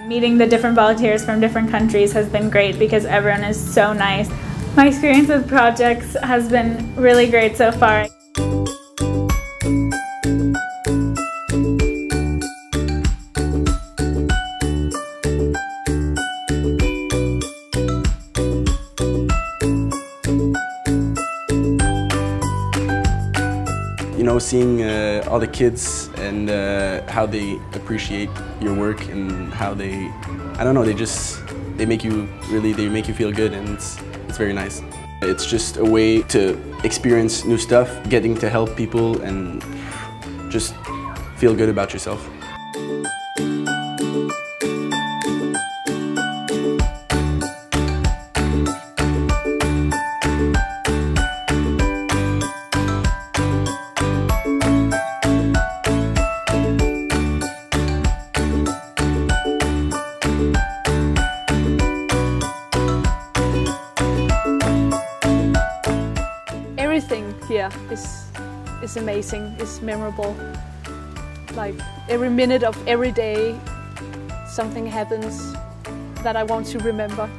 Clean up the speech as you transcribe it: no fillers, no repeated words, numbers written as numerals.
Meeting the different volunteers from different countries has been great because everyone is so nice. My experience with projects has been really great so far. You know, seeing all the kids and how they appreciate your work and how they, I don't know, they make you feel good, and it's very nice. It's just a way to experience new stuff, getting to help people and just feel good about yourself. Everything here is amazing, is memorable. Like every minute of every day, something happens that I want to remember.